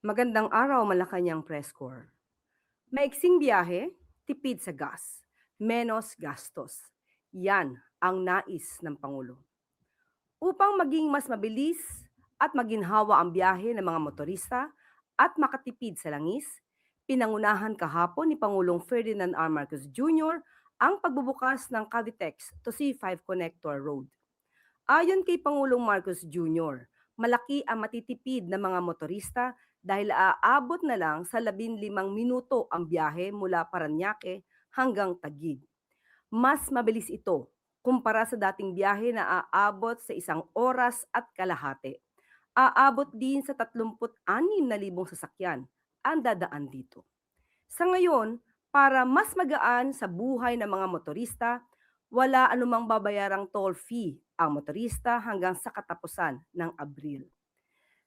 Magandang araw, Malacanang Press Corps. Maiksing biyahe, tipid sa gas, menos gastos. Yan ang nais ng Pangulo. Upang maging mas mabilis at maginhawa ang biyahe ng mga motorista at makatipid sa langis, pinangunahan kahapon ni Pangulong Ferdinand R. Marcos Jr. ang pagbubukas ng Cavitex to C5 Connector Road. Ayon kay Pangulong Marcos Jr., malaki ang matitipid ng mga motorista dahil aabot na lang sa 15 minuto ang biyahe mula Paranaque hanggang Taguig. Mas mabilis ito kumpara sa dating biyahe na aabot sa 1 oras at kalahati. Aabot din sa 36,000 sasakyan ang dadaan dito. Sa ngayon, para mas magaan sa buhay ng mga motorista, wala anumang babayarang toll fee ang motorista hanggang sa katapusan ng Abril.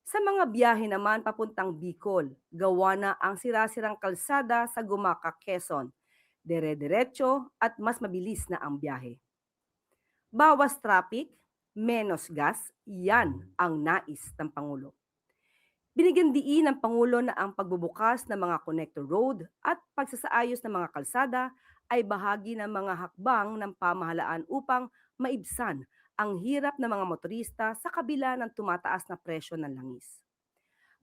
Sa mga biyahe naman papuntang Bicol, gawa na ang sirasirang kalsada sa Gumaca, Quezon. Dire-diretso at mas mabilis na ang biyahe. Bawas traffic, menos gas, yan ang nais ng Pangulo. Binigyan diin ng Pangulo na ang pagbubukas ng mga connector road at pagsasaayos ng mga kalsada ay bahagi ng mga hakbang ng pamahalaan upang maibsan ang hirap ng mga motorista sa kabila ng tumataas na presyo ng langis.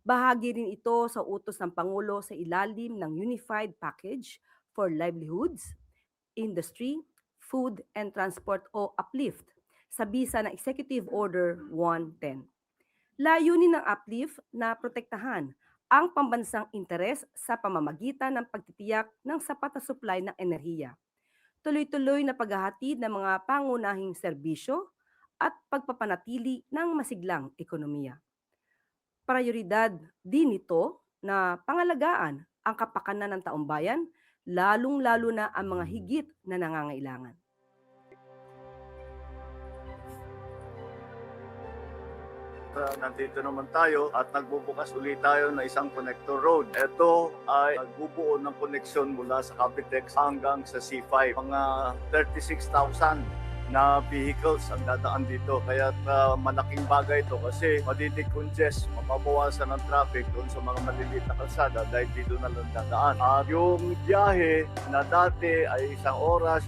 Bahagi rin ito sa utos ng Pangulo sa ilalim ng Unified Package for Livelihoods, Industry, Food and Transport o UPLIFT sa bisa ng Executive Order 110. Layunin ng UPLIFT na protektahan ang pambansang interes sa pamamagitan ng pagtitiyak ng sapat na supply ng enerhiya, tuloy-tuloy na paghahatid ng mga pangunahing serbisyo at pagpapanatili ng masiglang ekonomiya. Prioridad din ito na pangalagaan ang kapakanan ng taumbayan, lalong-lalo na ang mga higit na nangangailangan. Nandito naman tayo at nagbubukas ulit tayo ng isang connector road. Ito ay nagbubuo ng koneksyon mula sa Cavitex hanggang sa C5. Mga 36,000 na vehicles ang dadaan dito. Kaya malaking bagay ito kasi madidecongest, mapabawasan ang traffic doon sa mga maliliit na kalsada dahil dito na lang dadaan. At yung biyahe na dati ay 1 oras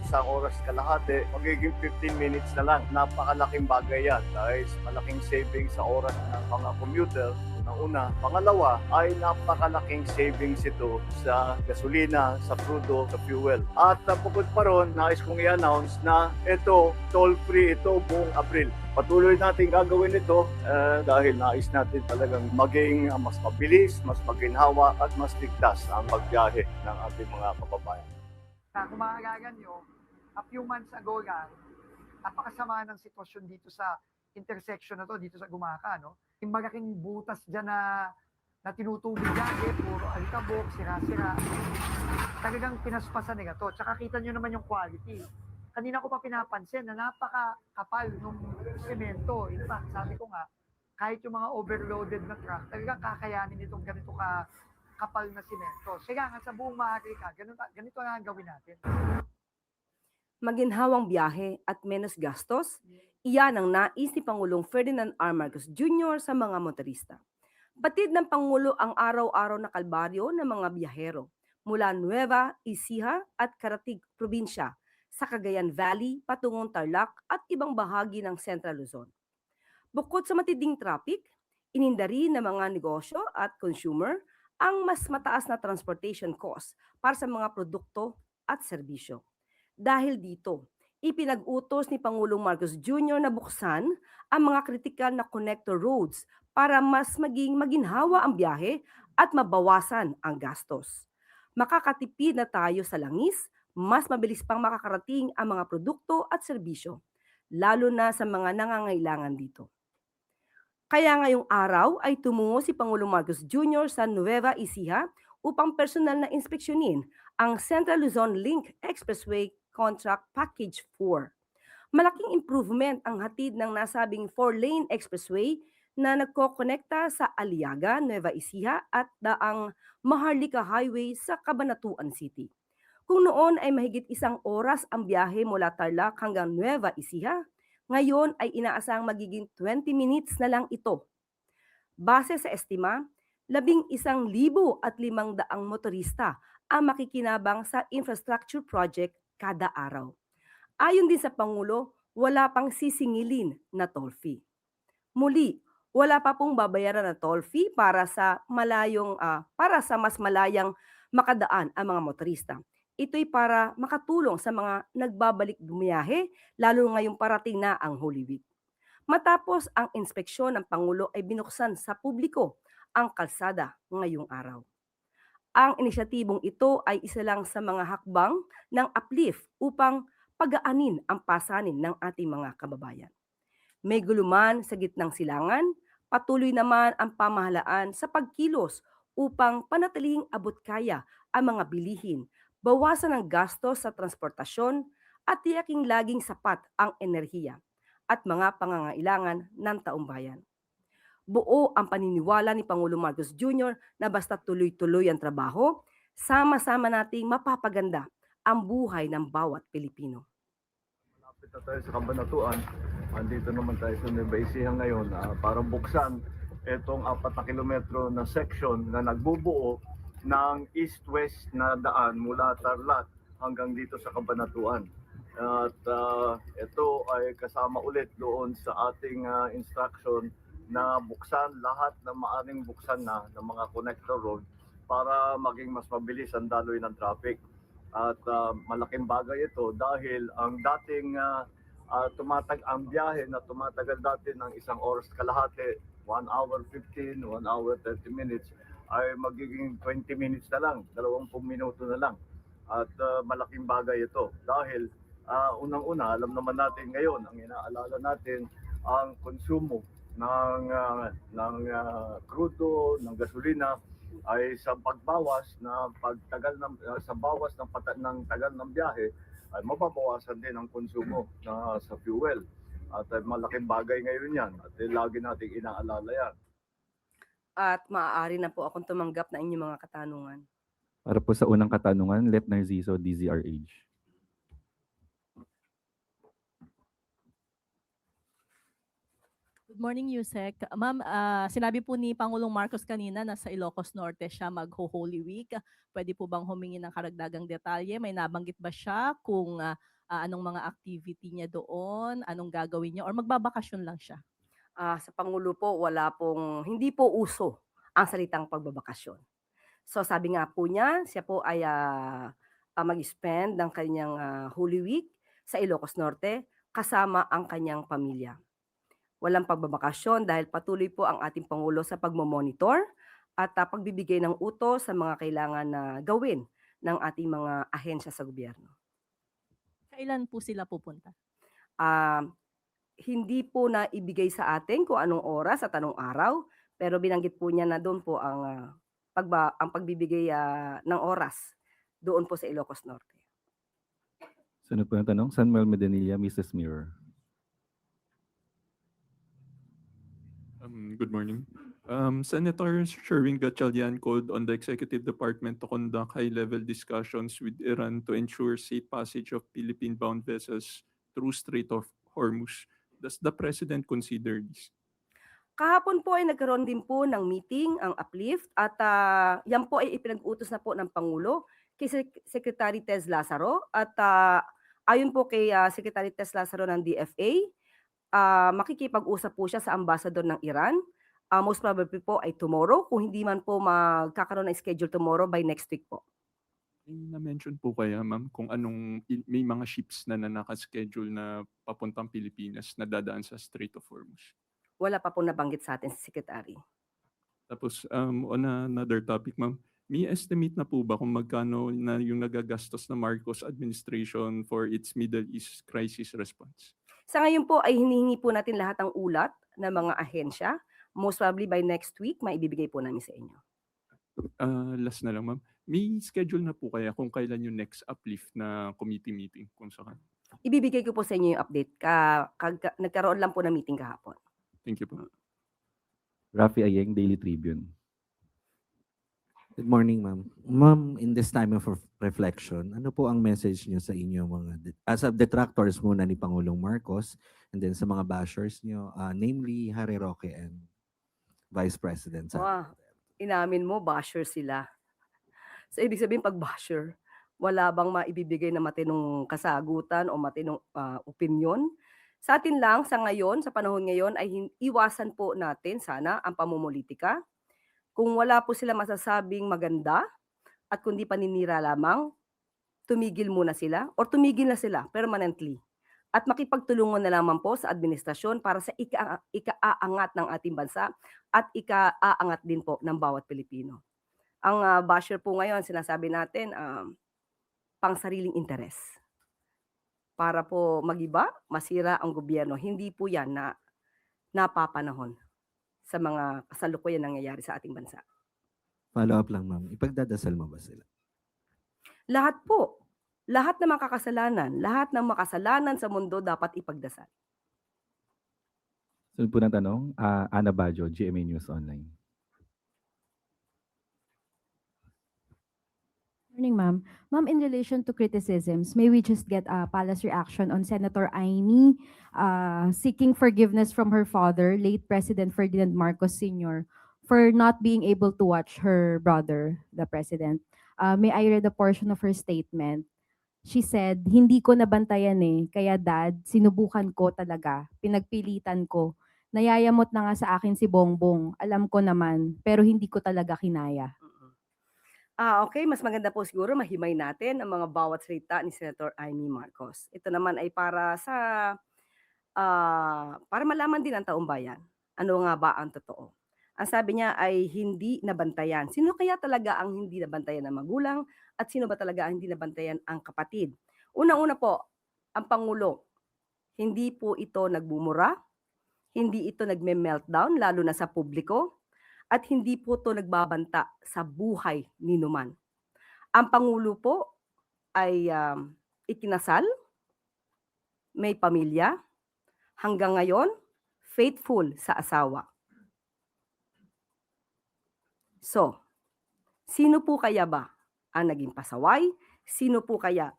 kalahati, magiging 15 minutes na lang. Napakalaking bagay yan dahil malaking savings sa oras ng mga commuter. Una. Pangalawa ay napakalaking savings ito sa gasolina, sa crudo, sa fuel. At bukod pa ron, nais kong i-announce na ito, toll-free ito buong Abril. Patuloy natin gagawin ito dahil nais natin talagang maging mas mabilis, mas maginhawa at mas ligtas ang pagbiyahe ng ating mga kababayan. Kung maaalala nyo, a few months ago lang, napakasama ng sitwasyon dito sa intersection na to, dito sa Gumaca, no? Yung malaking butas dyan na tinutubig dyan, puro alikabok, sira-sira. Talagang pinaspasan nila to. Tsaka kita nyo naman yung quality. Kanina ko pa pinapansin na napakakapal nung semento. In fact, sabi ko nga, kahit yung mga overloaded na truck, talagang kakayanin itong ganito kapal na semento. Kaya nga sa buong Maharlika, ganito na ang gawin natin. Maginhawang biyahe at menos gastos, iyan ang nais ni Pangulong Ferdinand R. Marcos Jr. sa mga motorista. Batid ng Pangulo ang araw-araw na kalbaryo ng mga biyahero mula Nueva Ecija at Karatig Probinsya sa Cagayan Valley patungong Tarlac at ibang bahagi ng Central Luzon. Bukod sa matinding traffic, ininda rin ng mga negosyo at consumer ang mas mataas na transportation cost para sa mga produkto at serbisyo. Dahil dito, ipinag-utos ni Pangulong Marcos Jr. na buksan ang mga kritikal na connector roads para mas maging maginhawa ang biyahe at mabawasan ang gastos. Makakatipid na tayo sa langis, mas mabilis pang makakarating ang mga produkto at serbisyo, lalo na sa mga nangangailangan dito. Kaya ngayong araw ay tumungo si Pangulong Marcos Jr. sa Nueva Ecija upang personal na inspeksyonin ang Central Luzon Link Expressway Contract Package 4. Malaking improvement ang hatid ng nasabing 4-lane expressway na nagkokonekta sa Aliaga, Nueva Ecija at daang Maharlika Highway sa Cabanatuan City. Kung noon ay mahigit 1 oras ang biyahe mula Tarlac hanggang Nueva Ecija, ngayon ay inaasang magiging 20 minutes na lang ito. Base sa estima, 11,500 motorista ang makikinabang sa infrastructure project kada araw. Ayon din sa Pangulo, wala pang sisingilin na toll fee. Muli, wala pa pong babayaran na toll fee para sa mas malayang makadaan ang mga motorista. Ito'y para makatulong sa mga nagbabalik bumiyahe, lalo ngayong parating na ang Holy Week. Matapos ang inspeksyon ng Pangulo ay binuksan sa publiko ang kalsada ngayong araw. Ang inisyatibong ito ay isa lang sa mga hakbang ng uplift upang pagaanin ang pasanin ng ating mga kababayan. May guluman sa gitnang silangan, patuloy naman ang pamahalaan sa pagkilos upang panatilihing abot kaya ang mga bilihin, bawasan ang gastos sa transportasyon at tiyaking laging sapat ang enerhiya at mga pangangailangan ng taumbayan. Buo ang paniniwala ni Pangulong Marcos Jr. na basta tuloy-tuloy ang trabaho, sama-sama nating mapapaganda ang buhay ng bawat Pilipino. Malapit na tayo sa Kabanatuan. Andito naman tayo sa Nueva Ecija ngayon para buksan itong 4 na kilometro na section na nagbubuo ng east-west na daan mula Tarlac hanggang dito sa Kabanatuan. At ito ay kasama ulit doon sa ating instruction na buksan lahat ng maaring buksan na ng mga connector road para maging mas mabilis ang daloy ng traffic. At malaking bagay ito dahil ang dating ang biyahe na tumatagal dati ng 1 oras kalahati, 1 hour 15, 1 hour 30 minutes, ay magiging 20 minutes na lang, 20 minuto na lang. At malaking bagay ito dahil unang-una, alam naman natin ngayon, ang inaalala natin ang konsumo ng krudo, ng gasolina ay sa pagbawas na pagtagal ng sa bawas ng tagal ng biyahe ay mababawasan din ang konsumo sa fuel. At malaking bagay ngayon yan at lagi nating inaalala yan. At maaari na po akong tumanggap na inyong mga katanungan. Para po sa unang katanungan, Lep Narciso, DZRH. Good morning, Yusek. Ma'am, sinabi po ni Pangulong Marcos kanina na sa Ilocos Norte siya mag-Holy Week. Pwede po bang humingi ng karagdagang detalye? May nabanggit ba siya kung anong mga activity niya doon, anong gagawin niya, or magbabakasyon lang siya? Sa Pangulo po, hindi po uso ang salitang pagbabakasyon. So sabi nga po niya, siya po ay mag-spend ng kanyang Holy Week sa Ilocos Norte kasama ang kanyang pamilya. Walang pagbabakasyon dahil patuloy po ang ating Pangulo sa pagmomonitor at pagbibigay ng utos sa mga kailangan na gawin ng ating mga ahensya sa gobyerno. Kailan po sila pupunta? Hindi po na ibigay sa atin kung anong oras at anong araw, pero binanggit po niya na doon po ang pagbibigay ng oras doon po sa Ilocos Norte. Sunod po yung tanong, Samuel Medinilla, Mrs. Mirror. Good morning. Senator Sherwin Gatchalian called on the Executive Department to conduct high-level discussions with Iran to ensure safe passage of Philippine-bound vessels through Strait of Hormuz. Does the President consider this? Kahapon po ay nagkaroon din po ng meeting ang uplift at yan po ay ipinag-utos na po ng Pangulo kay Secretary Tez Lazaro at ayon po kay Secretary Tez Lazaro ng DFA, makikipag-usap po siya sa ambassador ng Iran. Most probably po ay tomorrow, kung hindi man po magkakaroon ng schedule tomorrow, by next week po. May na-mention po kaya, ma'am, kung may mga ships na naka-schedule na papuntang Pilipinas na dadaan sa Strait of Hormuz? Wala pa po nabanggit sa atin si Secretary. Tapos, on another topic, ma'am, may estimate na po ba kung magkano na yung nagagastos na Marcos administration for its Middle East crisis response? Sa ngayon po ay hinihingi po natin lahat ng ulat ng mga ahensya. Most probably by next week, maibibigay po namin sa inyo. Last na lang, ma'am. May schedule na po kaya kung kailan yung next uplift na committee meeting kung saan? Ibibigay ko po sa inyo yung update. Nagkaroon lang po ng meeting kahapon. Thank you po. Rafi Ayeng, Daily Tribune. Good morning, ma'am. Ma'am, in this time of reflection, ano po ang message niyo sa inyo as a detractors muna ni Pangulong Marcos and then sa mga bashers niyo, namely Harry Roque and Vice President Sara? inamin mo basher sila. So ibig sabihin 'pag basher, wala bang maibibigay na matinong kasagutan o matinong, opinyon? Sa atin lang sa ngayon, sa panahon ngayon ay iwasan po natin sana ang pamumulitika. Kung wala po sila masasabing maganda at kundi paninira lamang, tumigil muna sila or tumigil na sila permanently. At makipagtulungan na lamang po sa administrasyon para sa ikaaangat ng ating bansa at ikaaangat din po ng bawat Pilipino. Ang basher po ngayon, sinasabi natin, pang-sariling interes. Para po magiba, masira ang gobyerno. Hindi po yan na napapanahon sa mga kasalukuyan nangyayari sa ating bansa. Follow up lang, ma'am. Ipagdadasal mo ba sila? Lahat po, lahat ng makasalanan sa mundo dapat ipagdasal. Sunod po ng tanong, Ana Bajo, GMA News Online. Morning, ma'am. Ma'am, in relation to criticisms, may we just get a palace reaction on Senator Aimee seeking forgiveness from her father, late President Ferdinand Marcos Sr., for not being able to watch her brother, the president. May I read a portion of her statement? She said, "Hindi ko nabantayan kaya dad, sinubukan ko talaga, pinagpilitan ko. Nayayamot na nga sa akin si Bongbong, alam ko naman, pero hindi ko talaga kinaya." Okay, mas maganda po siguro mahimay natin ang mga bawat salita ni Senator Amy Marcos. Ito naman ay para malaman din ng taong bayan, ano nga ba ang totoo. Ang sabi niya ay hindi nabantayan. Sino kaya talaga ang hindi nabantayan ng magulang at sino ba talaga ang hindi nabantayan ang kapatid? Unang-una po, ang Pangulo, hindi po ito nagbumura, hindi ito nagme-meltdown lalo na sa publiko, at hindi po ito nagbabanta sa buhay ni numan. Ang Pangulo po ay ikinasal, may pamilya, hanggang ngayon, faithful sa asawa. So, sino po kaya ba ang naging pasaway? Sino po kaya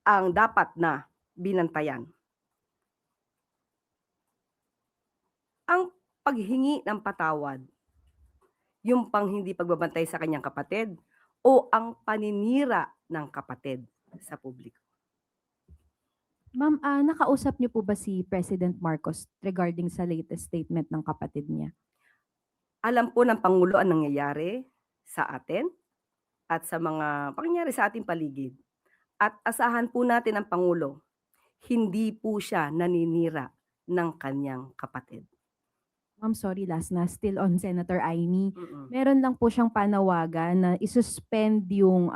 ang dapat na binantayan? Ang paghingi ng patawad, yung pang hindi pagbabantay sa kanyang kapatid o ang paninira ng kapatid sa publiko? Ma'am, nakausap niyo po ba si President Marcos regarding sa latest statement ng kapatid niya? Alam po ng Pangulo ang nangyayari sa atin at sa mga pangyayari sa ating paligid. At asahan po natin ang Pangulo, hindi po siya naninira ng kanyang kapatid. Ma'am, sorry, last na. Still on Senator Aimee. Mm-mm. Meron lang po siyang panawagan na isuspend yung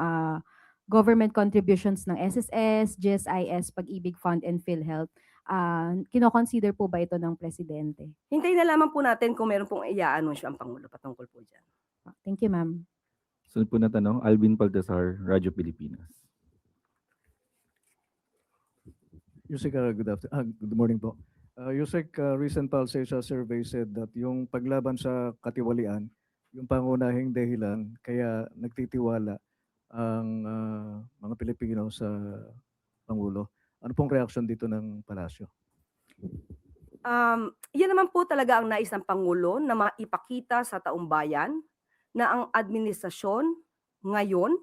government contributions ng SSS, GSIS, Pag-ibig Fund, and PhilHealth. Kino-consider po ba ito ng Presidente? Hintayin na lamang po natin kung meron pong i-anunsyo ang Pangulo patungkol po dyan. Thank you, ma'am. Sunod po ng tanong, Alvin Baltasar, Radyo Pilipinas. Yusek, good morning po. Yusek, recent Palsesa survey said that yung paglaban sa katiwalian, yung pangunahing dahilan kaya nagtitiwala ang mga Pilipino sa Pangulo. Ano pong reaction dito ng Palasyo? Yan naman po talaga ang nais ng Pangulo na maipakita sa taong bayan na ang administrasyon ngayon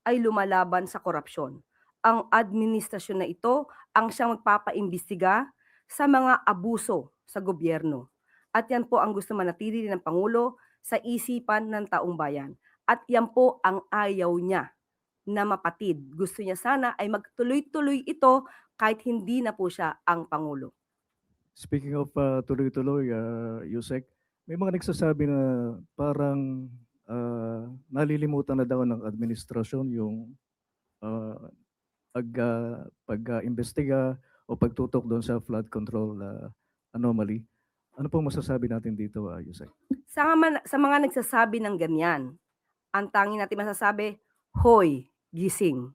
ay lumalaban sa korupsyon. Ang administrasyon na ito ang siyang magpapaimbestiga sa mga abuso sa gobyerno. At yan po ang gusto manatili ng Pangulo sa isipan ng taong bayan. At yan po ang ayaw niya na mapatid. Gusto niya sana ay magtuloy-tuloy ito kahit hindi na po siya ang Pangulo. Speaking of tuloy-tuloy, Yusek, may mga nagsasabi na parang nalilimutan na daw ng administrasyon yung pag-imbestiga o pagtutok doon sa flood control anomaly. Ano pong masasabi natin dito, Yusek? Sa mga nagsasabi ng ganyan, ang tanging natin masasabi, hoy, gising.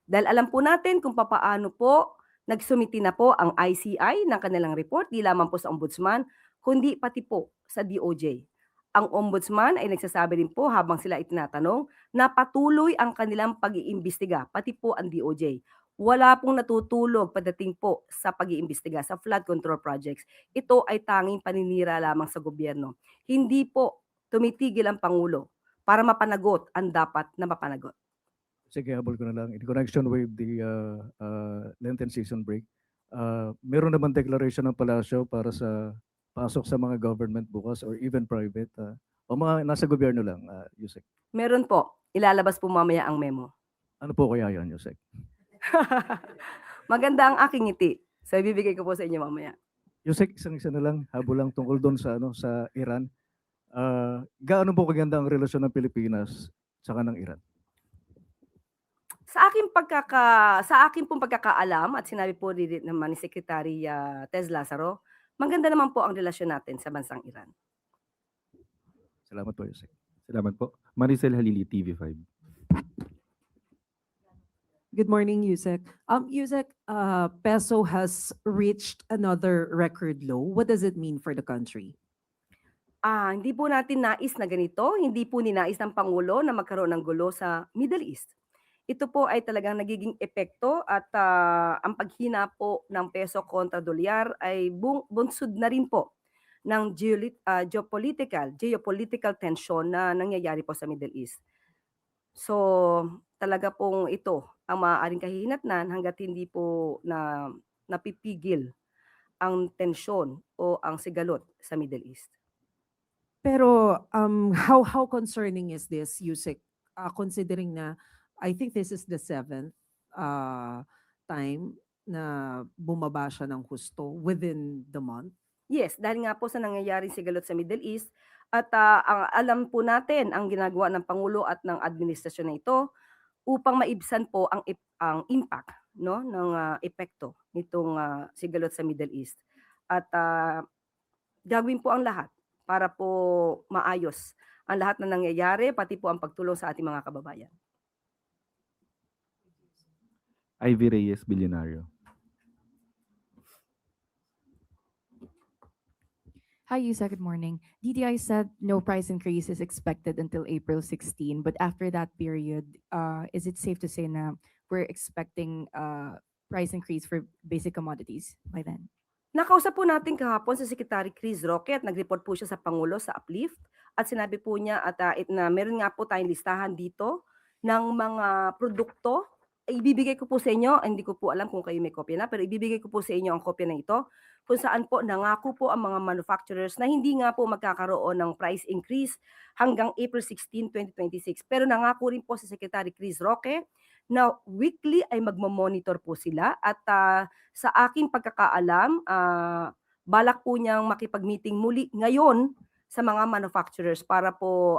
Dahil alam po natin kung papaano po nagsumiti na po ang ICI ng kanilang report, di lamang po sa Ombudsman, kundi pati po sa DOJ. Ang Ombudsman ay nagsasabi din po habang sila itinatanong na patuloy ang kanilang pag-iimbestiga, pati po ang DOJ. Wala pong natutulog pagdating po sa pag-iimbestiga sa flood control projects. Ito ay tanging paninira lamang sa gobyerno. Hindi po tumitigil ang Pangulo para mapanagot ang dapat na mapanagot. Sige, habol ko na lang. In connection with the Lenten season break, meron naman declaration ng palasyo para sa pasok sa mga government bukas or even private, o mga nasa gobyerno lang, Yusek. Meron po, ilalabas po mamaya ang memo. Ano po kaya yan, Yusek? Maganda ang aking ngiti. So ibibigay ko po sa inyo mamaya. Yusek, isang-isa na lang, habol lang tungkol doon sa, sa Iran. Gaano po kaganda ang relasyon ng Pilipinas sa ng Iran? Sa akin pong pagkakaalam at sinabi po rin naman ni Secretary Tez Lazaro, maganda naman po ang relasyon natin sa bansang Iran. Salamat po, Yusek. Salamat po. Maricel Halili, TV5. Good morning, Yusek. Yusek, peso has reached another record low. What does it mean for the country? Hindi po natin nais na ganito, hindi po ninais ng Pangulo na magkaroon ng gulo sa Middle East. Ito po ay talagang nagiging epekto at ang paghina po ng peso kontra dolyar ay bunsod na rin po ng geopolitical tension na nangyayari po sa Middle East. So talaga pong ito ang maaaring kahihinatnan hangga't hindi po napipigil ang tensyon o ang sigalot sa Middle East. Pero how concerning is this, Yusek? Considering na I think this is the 7th time na bumaba siya ng husto within the month. Yes, dahil nga po sa nangyayaring sigalot sa Middle East at ang alam po natin ang ginagawa ng Pangulo at ng administrasyon na ito upang maibsan po ang impact ng epekto nitong sigalot sa Middle East. At gagawin po ang lahat para po maayos ang lahat na nangyayari, pati po ang pagtulong sa ating mga kababayan. Ivy Reyes, Bilyonaryo. Hi, Yusa. Good morning. DTI said no price increase is expected until April 16, but after that period, is it safe to say na we're expecting price increase for basic commodities by then? Nakausap po natin kahapon si Secretary Chris Roque at nag-report po siya sa Pangulo sa Uplift at sinabi po niya na meron nga po tayong listahan dito ng mga produkto. Ibibigay ko po sa inyo, hindi ko po alam kung kayo may kopya na, pero ibibigay ko po sa inyo ang kopya na ito kung saan po nangako po ang mga manufacturers na hindi nga po magkakaroon ng price increase hanggang April 16, 2026. Pero nangako rin po si Secretary Chris Roque na weekly ay magmo-monitor po sila at sa aking pagkakaalam, balak po niyang makipag-meeting muli ngayon sa mga manufacturers para po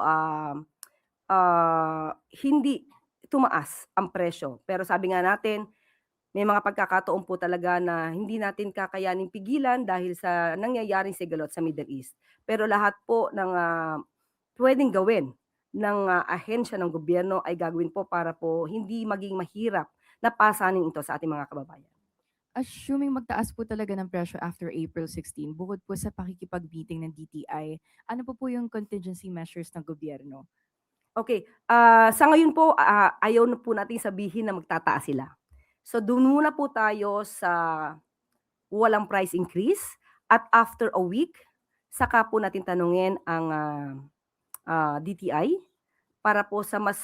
hindi tumaas ang presyo. Pero sabi nga natin, may mga pagkakataon po talaga na hindi natin kakayaning pigilan dahil sa nangyayaring sigalot sa Middle East. Pero lahat po ng pwedeng gawin ng ahensya ng gobyerno ay gagawin po para po hindi maging mahirap na pasanin ito sa ating mga kababayan. Assuming magtaas po talaga ng presyo after April 16, bukod po sa pakikipag-meeting ng DTI, ano po yung contingency measures ng gobyerno? Okay, sa ngayon po, ayaw na po natin sabihin na magtataas sila. So doon muna po tayo sa walang price increase at after a week, saka po natin tanungin ang DTI para po sa mas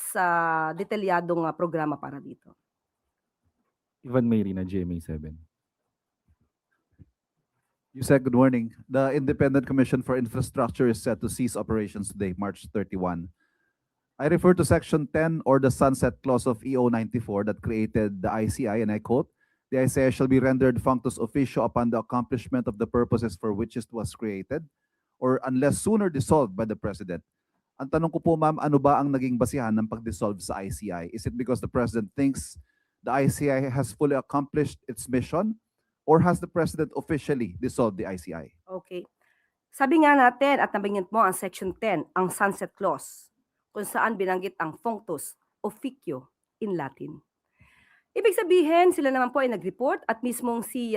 detalyadong programa para dito. Ivan Mayrina, GMA7. Yusek, good morning. The Independent Commission for Infrastructure is set to cease operations today, March 31. I refer to Section 10 or the sunset clause of EO 94 that created the ICI, and I quote, "The ICI shall be rendered functus officio upon the accomplishment of the purposes for which it was created, or unless sooner dissolved by the President." Ang tanong ko po, ma'am, ano ba ang naging basihan ng pag-dissolve sa ICI? Is it because the President thinks the ICI has fully accomplished its mission, or has the President officially dissolved the ICI? Okay. Sabi nga natin at nabanggit mo ang Section 10, ang sunset clause, kung saan binanggit ang functus officio in Latin. Ibig sabihin, sila naman po ay nag-report at mismong si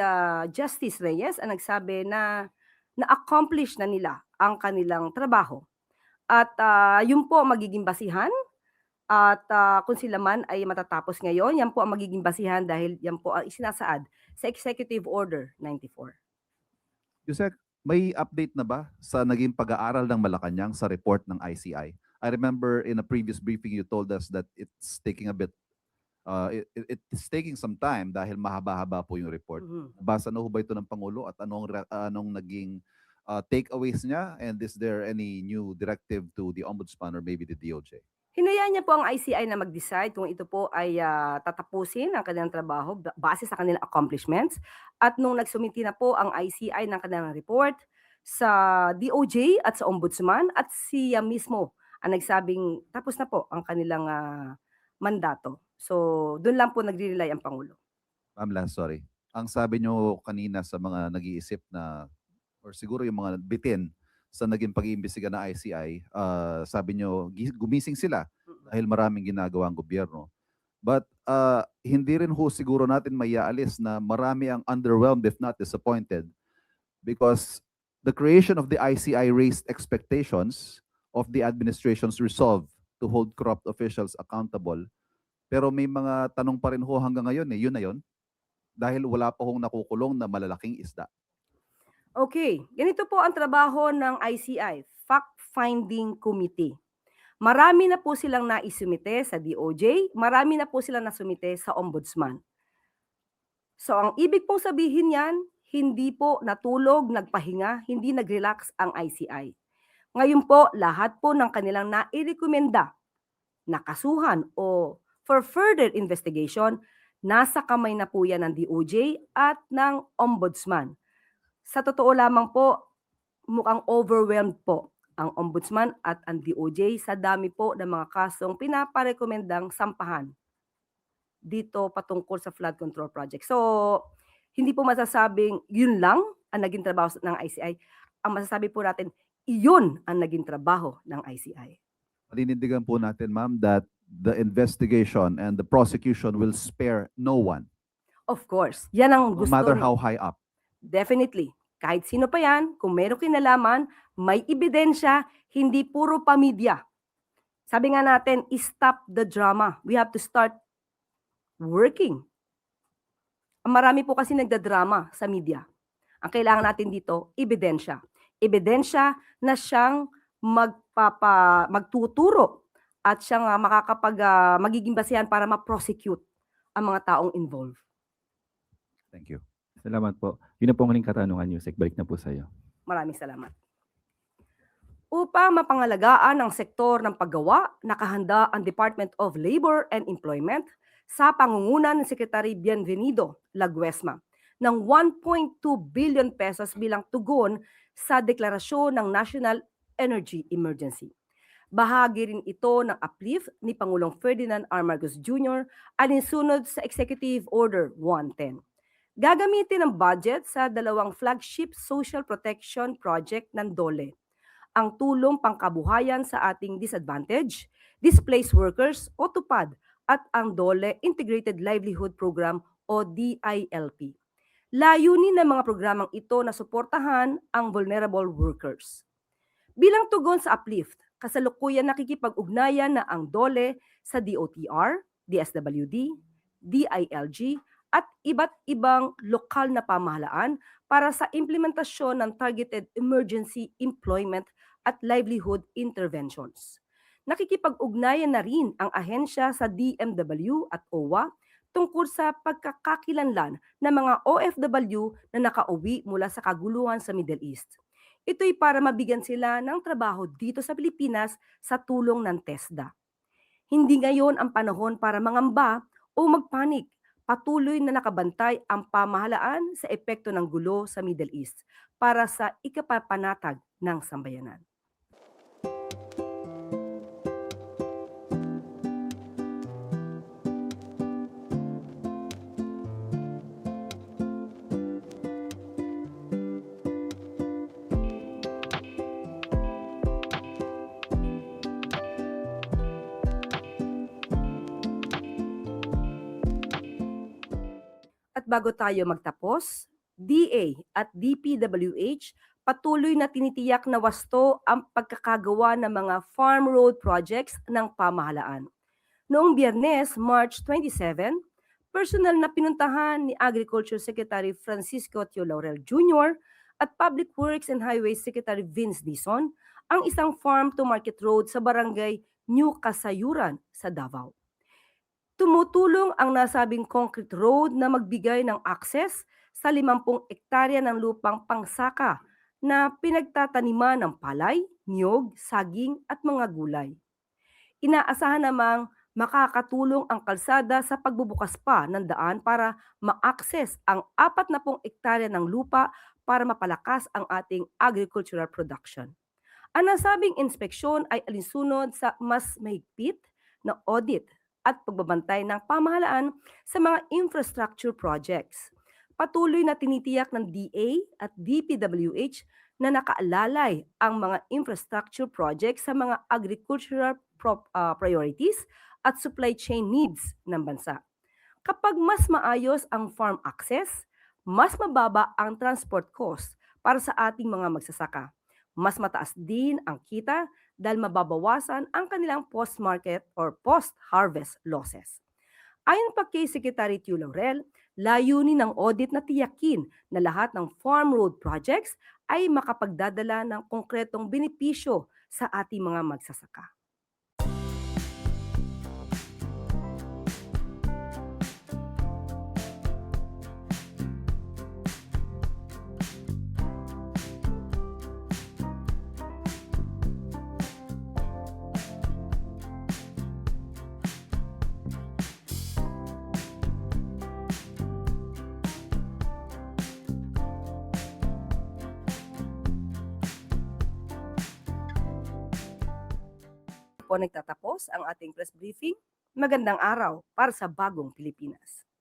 Justice Reyes ang nagsabi na na-accomplish na nila ang kanilang trabaho. At yun po ang magiging basihan. At kung sila man ay matatapos ngayon, yan po ang magiging basihan dahil yan po ang isinasaad sa Executive Order 94. Yusek, may update na ba sa naging pag-aaral ng Malacanang sa report ng ICI? I remember in a previous briefing you told us that it's taking a bit it's taking some time dahil mahaba-haba po yung report. Mhm. Basa na ho ba ito ng Pangulo at anong naging takeaways niya, and is there any new directive to the Ombudsman or maybe the DOJ? Hinayaan niya po ang ICI na mag-decide kung ito po ay tatapusin ang kanilang trabaho base sa kanilang accomplishments. At nung nagsumiti na po ang ICI ng kanilang report sa DOJ at sa Ombudsman, at siya mismo ang nagsabing tapos na po ang kanilang mandato. So, doon lang po nagre-rely ang Pangulo. Ma'am Lance, sorry. Ang sabi nyo kanina sa mga nag-iisip na, or siguro yung mga bitin sa naging pag-iimbestiga ng ICI, sabi nyo, gumising sila dahil maraming ginagawa ang gobyerno. But hindi rin ho siguro natin maiaalis na marami ang underwhelmed if not disappointed, because the creation of the ICI raised expectations of the administration's resolve to hold corrupt officials accountable. Pero may mga tanong pa rin ho hanggang ngayon yun na yun. Dahil wala pa hong nakukulong na malalaking isda. Okay, ganito po ang trabaho ng ICI, Fact-Finding Committee. Marami na po silang naisumite sa DOJ, marami na po silang nasumite sa Ombudsman. So ang ibig pong sabihin yan, hindi po natulog, nagpahinga, hindi nag-relax ang ICI. Ngayon po, lahat po ng kanilang nairekomenda, nakasuhan o for further investigation, nasa kamay na po yan ng DOJ at ng Ombudsman. Sa totoo lamang po, mukhang overwhelmed po ang Ombudsman at ang DOJ sa dami po ng mga kasong pinaparekomendang sampahan dito patungkol sa flood control project. So, hindi po masasabing yun lang ang naging trabaho ng ICI. Ang masasabi po natin, iyon ang naging trabaho ng ICI. Paninindigan po natin, ma'am, that the investigation and the prosecution will spare no one, Of course, yan ang no gusto matter ni- how high up. Definitely. Kahit sino pa yan, kung meron kinalaman, may ebidensya, hindi puro pamilya. Sabi nga natin, stop the drama. We have to start working. Marami po kasi nagdadrama sa media. Ang kailangan natin dito, ebidensya. Ebidensya na siyang magtuturo at siyang magiging basehan para ma-prosecute ang mga taong involved. Thank you. Salamat po. Yun na po ang huling katanungan, Yusek. Balik na po sa iyo. Maraming salamat. Upang mapangalagaan ang sektor ng paggawa, nakahanda ang Department of Labor and Employment sa pangunguna ng Secretary Bienvenido Laguesma ng 1.2 billion pesos bilang tugon sa deklarasyon ng National Energy Emergency. Bahagi rin ito ng uplift ni Pangulong Ferdinand R. Marcos Jr. alinsunod sa Executive Order 110. Gagamitin ang budget sa dalawang flagship social protection project ng DOLE, ang tulong pangkabuhayan sa ating disadvantaged, displaced workers o TUPAD at ang DOLE Integrated Livelihood Program o DILP. Layunin ng mga programang ito na suportahan ang vulnerable workers. Bilang tugon sa uplift, kasalukuyan nakikipag-ugnayan na ang DOLE sa DOTR, DSWD, DILG at iba't ibang lokal na pamahalaan para sa implementasyon ng targeted emergency employment at livelihood interventions. Nakikipag-ugnayan na rin ang ahensya sa DMW at OWA tungkol sa pagkakakilanlan ng mga OFW na nakauwi mula sa kaguluhan sa Middle East. Ito'y para mabigyan sila ng trabaho dito sa Pilipinas sa tulong ng TESDA. Hindi ngayon ang panahon para mangamba o magpanik. Patuloy na nakabantay ang pamahalaan sa epekto ng gulo sa Middle East para sa ikapapanatag ng sambayanan. At bago tayo magtapos, DA at DPWH patuloy na tinitiyak na wasto ang pagkakagawa ng mga farm road projects ng pamahalaan. Noong Biyernes, March 27, personal na pinuntahan ni Agriculture Secretary Francisco Tio Laurel Jr. at Public Works and Highways Secretary Vince Dizon ang isang farm-to-market road sa barangay New Kasayuran sa Davao. Tumutulong ang nasabing concrete road na magbigay ng access sa 50 ektarya ng lupang pangsaka na pinagtataniman ng palay, niyog, saging at mga gulay. Inaasahan namang makakatulong ang kalsada sa pagbubukas pa ng daan para ma-access ang 40 ektarya ng lupa para mapalakas ang ating agricultural production. Ang nasabing inspeksyon ay alinsunod sa mas mahigpit na audit at pagbabantay ng pamahalaan sa mga infrastructure projects. Patuloy na tinitiyak ng DA at DPWH na nakaalalay ang mga infrastructure projects sa mga agricultural priorities at supply chain needs ng bansa. Kapag mas maayos ang farm access, mas mababa ang transport cost para sa ating mga magsasaka. Mas mataas din ang kita dahil mababawasan ang kanilang post-market or post-harvest losses. Ayon pa kay Secretary Tiu Laurel, layunin ng audit na tiyakin na lahat ng farm road projects ay makapagdadala ng konkretong benepisyo sa ating mga magsasaka. Po nagtatapos ang ating press briefing. Magandang araw para sa bagong Pilipinas.